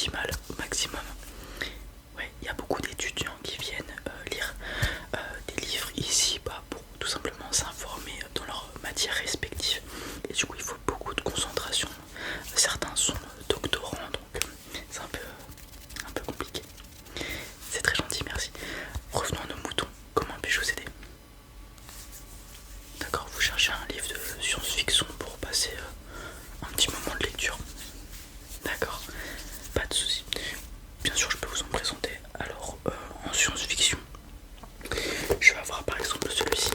optimale au maximum. Ouais, il y a beaucoup d'étudiants qui viennent lire des livres ici pour tout simplement s'informer dans leurs matières respectives. Et du coup, il faut beaucoup de concentration. Certains sont doctorants, donc c'est un peu compliqué. C'est très gentil, merci. Revenons à nos moutons. Comment puis-je vous aider? D'accord, vous cherchez un livre de science-fiction pour passer un petit moment de lecture. D'accord, pas de souci. Bien sûr, je peux vous en présenter. Alors, en science-fiction, je vais avoir par exemple celui-ci.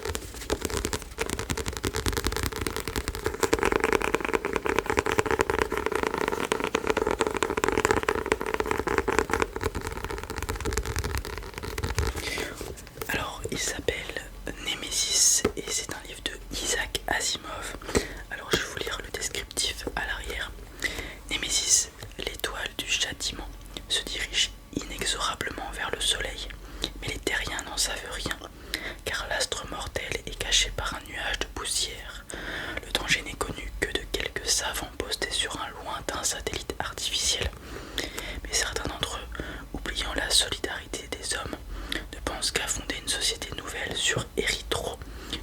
Alors, il s'appelle Némésis et c'est un livre de Isaac Asimov. Alors, je vais vous lire le descriptif à l'arrière. Némésis, l'étoile du châtiment, se dirige inexorablement vers le soleil, mais les terriens n'en savent rien, car l'astre mortel est caché par un nuage de poussière. Le danger n'est connu que de quelques savants postés sur un lointain satellite artificiel. Mais certains d'entre eux, oubliant la solidarité des hommes, ne pensent qu'à fonder une société nouvelle sur Erythro,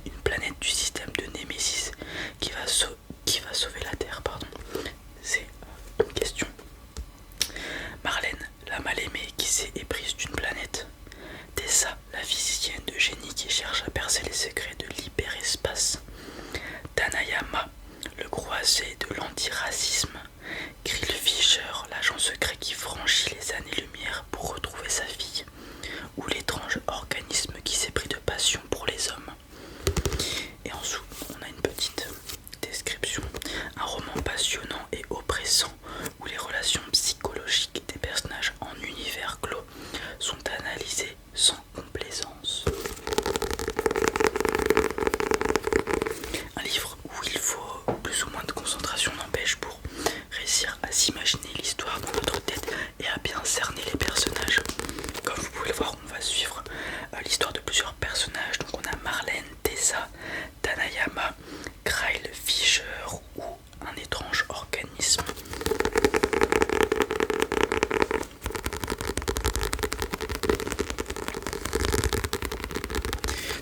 une planète du système de Némésis qui va sauver la Terre. C'est une question. Marlène, la mal-aimée qui s'est éprise d'une planète. Tessa, la physicienne de génie qui cherche à percer les secrets de l'hyperespace. Tanayama, le croisé de l'antiracisme. Krill Fisher, l'agent secret qui franchit les années-lumière pour retrouver sa fille. Ou l'étrange organisme qui s'est pris de passion pour les hommes. Et en dessous, on a une petite description. Un roman passionnant et oppressant où les relations psychologiques des personnages en univers clos sont analysées sans complaisance. Un livre où il faut plus ou moins de concentration n'empêche pour réussir à s'imaginer l'histoire dans notre tête et à bien cerner les personnages. Comme vous pouvez le voir, on va suivre l'histoire de plusieurs personnages. Donc on a Marlène, Tessa, Tanayama, Krill Fisher ou un étrange organisme.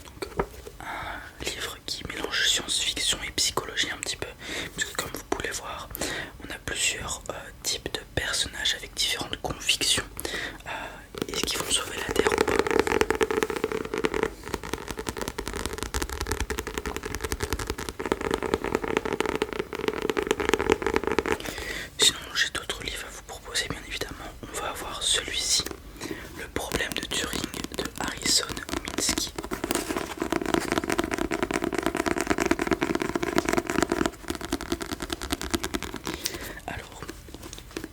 Donc, un livre qui mélange science-fiction et psychologie un petit peu, parce que comme vous pouvez voir, on a plusieurs types de personnages avec différentes convictions. Est-ce qu'ils vont sauver la Terre ou pas? Sinon, j'ai d'autres livres à vous proposer, bien évidemment. On va avoir celui-ci, Le problème de Turing de Harrison Minsky. Alors,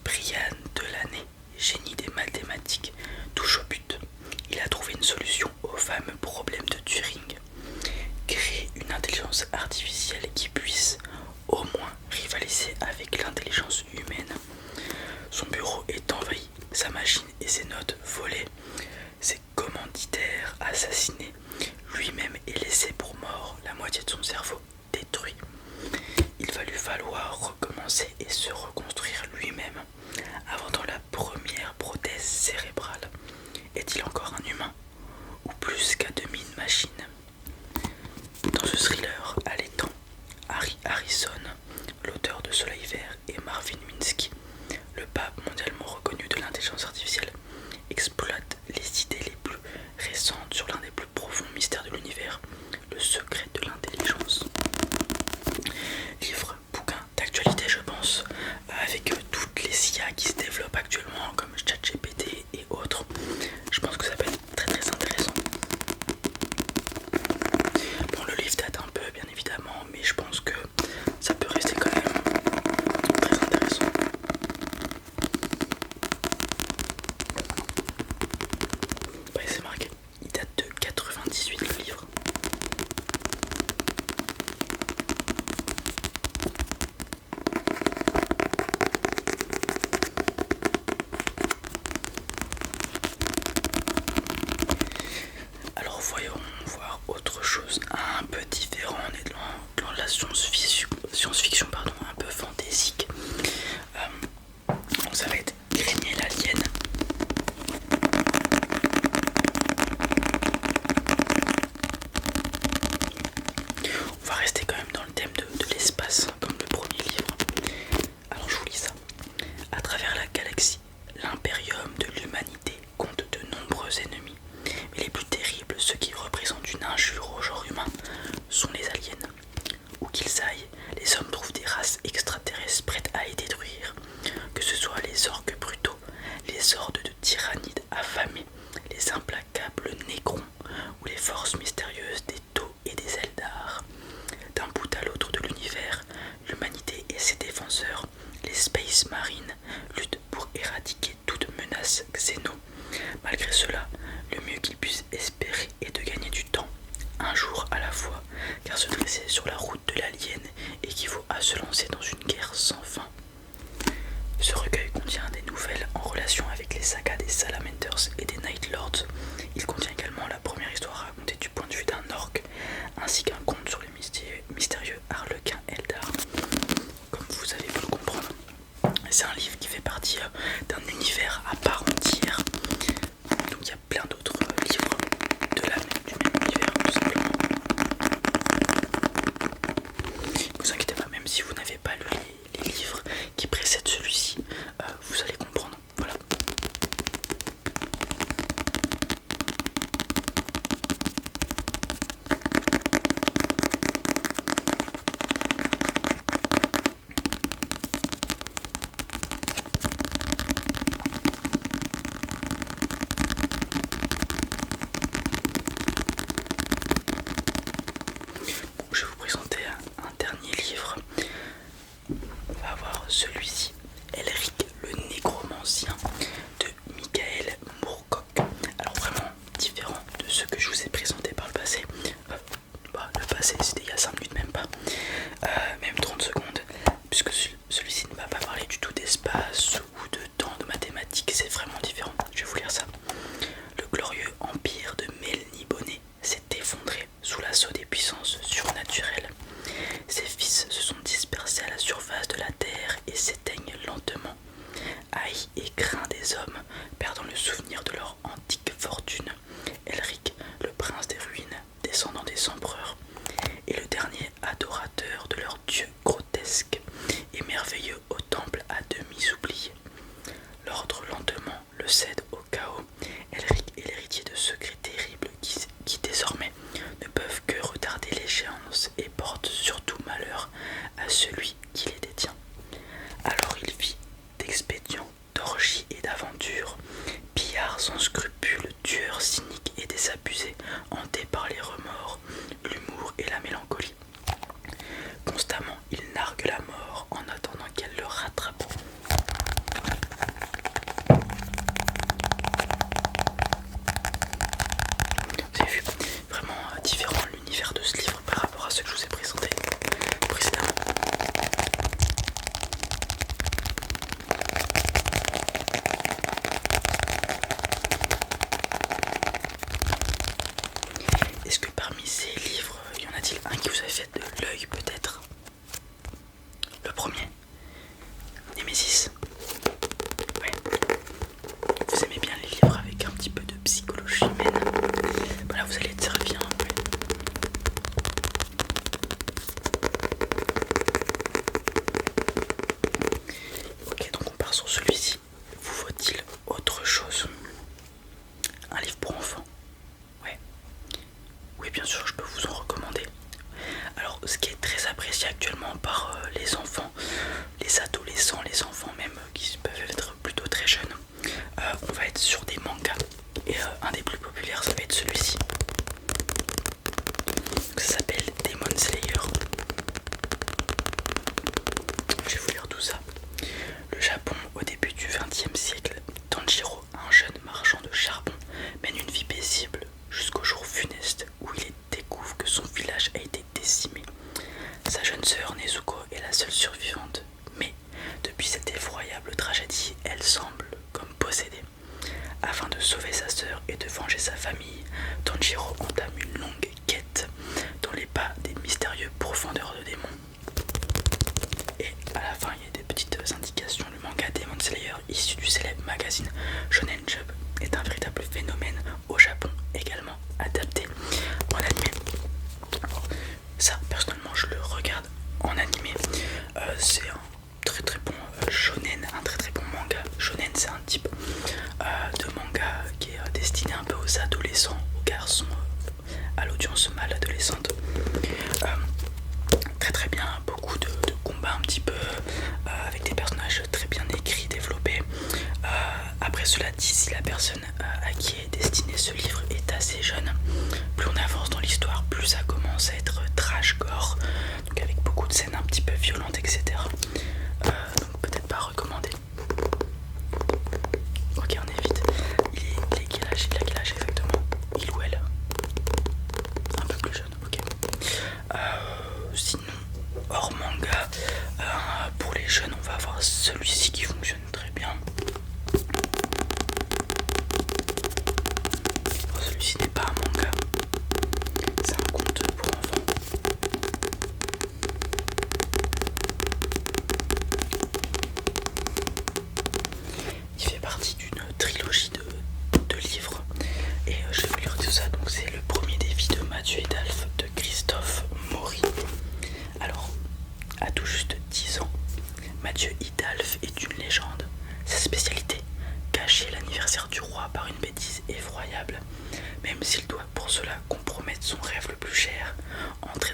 Brian Delaney, génie des mathématiques, touche au but. Il a trouvé une solution au fameux problème de Turing. Créer une intelligence artificielle qui puisse au moins rivaliser avec l'intelligence humaine. Son bureau est envahi, sa machine et ses notes volées, ses commanditaires assassinés, lui-même est laissé pour mort, la moitié de son cerveau détruit. Il va lui falloir recommencer et se reconstruire lui-même, inventant la première prothèse cérébrale. Est-il encore un humain ou plus qu'à demi une machine? Dans ce thriller allaitant, Harry Harrison, l'auteur de Soleil Vert, et Marvin Minsky, le pape mondialement reconnu de l'intelligence artificielle, exploitent les idées les plus récentes sur l'un des plus profonds mystères de l'univers, le secret de l'intelligence. Livre, bouquin d'actualité, je pense, avec toutes les IA qui se développent actuellement, comme ChatGPT et autres. Je pense que ça peut être très très intéressant. Bon, le livre date un peu, bien évidemment, mais je pense que ça peut rester quand même très intéressant. Ouais, c'est marqué. Il date de 98, le livre. Alors voyons voir autre chose un peu différent. On est dans la science-fiction, un peu fantaisique. Donc ça va être Grigner la face Xeno. Malgré cela, le mieux qu'il puisse espérer est de gagner du temps, un jour à la fois, car se dresser sur la route de l'alien équivaut à se lancer dans une guerre sans fin. Ce recueil contient des nouvelles en relation avec les sagas des Salamanders et des Night Lords. Il contient également la première histoire racontée du point de vue d'un orc, ainsi qu'un conte sur le mystérieux Harlequin Eldar. Comme vous avez pu le comprendre, c'est un livre qui fait partie d'un univers à part entière. Donc il y a plein d'autres livres du même univers, tout simplement. Ne vous inquiétez pas, même si vous n'avez pas lu les livres qui précèdent celui-ci, vous allez comprendre. Voilà. Bon, je vais vous présenter un dernier livre. On va avoir celui-ci, Elric le Nécromancien de Michael Moorcock. Alors vraiment différent de ceux que je vous ai présentés par le passé. Le passé c'était il y a 5 minutes, même pas, même 30 secondes, puisque celui-ci ne va pas parler du tout d'espace ou de temps, de mathématiques, c'est vraiment différent. Je vais vous lire ça. Le glorieux empire de Melniboné s'est effondré sous l'assaut des puissances surnaturelles. Ses fils se sont dispersés à la surface de la terre et s'éteignent lentement, haïs et craints des hommes, perdant le souvenir de leur antique fortune. Elric, le prince des ruines, descendant des empereurs, est le dernier adorateur de leur dieu grotesque et merveilleux au temple à demi oublié. L'ordre lentement le cède au chaos. Elric est l'héritier de secrets terribles qui désormais ne peuvent que retarder l'échéance et portent surtout malheur à celui qui les détient. Alors il vit d'expédients, d'orgies et d'aventures, pillard sans scrupules, tueur cynique et désabusé, hanté par les remords, l'humour et la mélancolie. Constamment, il nargue la mort en attendant qu'elle le rattrape. Vous avez vu, vraiment différent l'univers de ce livre par rapport à ce que je vous ai présenté précédemment. Est-ce que parmi ces livres, y en a-t-il un qui vous a fait de l'œil peut-être? Le premier, Némésis. Ouais. Vous aimez bien les livres avec un petit peu de psychologie humaine. Voilà, vous allez être servi. Ok, donc on part sur celui-ci. Vous faut-il autre chose? Un livre pour enfants? Ouais. Oui, bien sûr, je peux vous en recommander. Alors, ce qui est très apprécié actuellement par les enfants, les adolescents, les enfants même qui peuvent être plutôt très jeunes, on va être sur des mangas. Et un des plus populaires, ça va être celui-ci. Ça s'appelle Demon Slayer. Je vais vous lire tout ça. Le Japon, au début du XXe siècle, Tanjiro, un jeune marchand de charbon, mène une vie paisible jusqu'au jour funeste où il découvre que son village a été décimé. Sa jeune sœur Nezuko est la seule survivante, mais depuis cette effroyable tragédie, elle semble comme possédée. Afin de sauver sa sœur et de venger sa famille, Tanjiro entame une longue quête dans les pas des mystérieux profondeurs de démons. Et à la fin, il y a des petites indications. Le manga Demon Slayer, issu du célèbre magazine Shonen Jump, est un véritable phénomène au Japon, également adapté en animé. Ça, personnellement, je le regarde en animé. C'est un très très bon shonen, un très très bon manga. Shonen, c'est un type de manga qui est destiné un peu aux adolescents, aux garçons, à l'audience mâle adolescente. Très très bien, beaucoup de combats un petit peu, avec des personnages très bien écrits, développés. Après cela dit, si la personne à qui est destiné ce livre est assez jeune, plus on avance dans l'histoire, plus ça commence à être trash gore, donc avec beaucoup de scènes un petit peu violentes, etc. Donc peut-être pas recommandé. Ok, en effet. du roi par une bêtise effroyable, même s'il doit pour cela compromettre son rêve le plus cher, entrer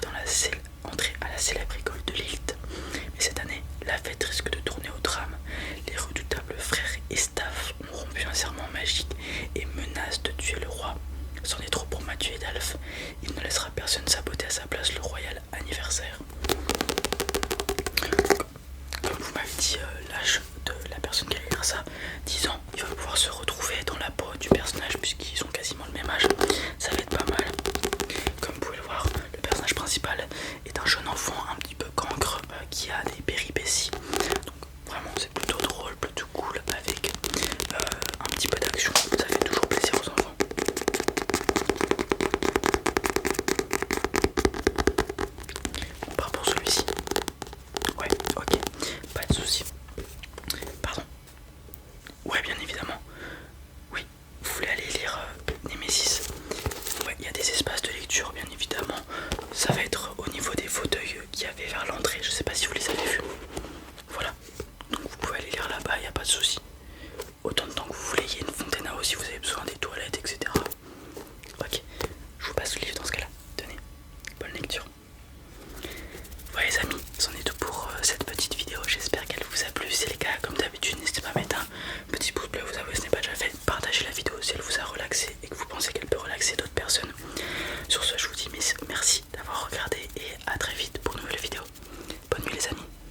à la célèbre école de Lilt. Mais cette année, la fête risque de tourner au drame. Les redoutables frères Estaf ont rompu un serment magique et menacent de tuer le roi. C'en est trop pour Mathieu et Dalph. Il ne laissera personne saboter à sa place le royal anniversaire. Comme vous m'avez dit l'âge de la personne qui va lire ça, 10 ans, il va pouvoir se retrouver dans la peau du personnage puisqu'ils ont quasiment le même âge. Ça va être pas mal. Comme vous pouvez le voir, le personnage principal est un jeune enfant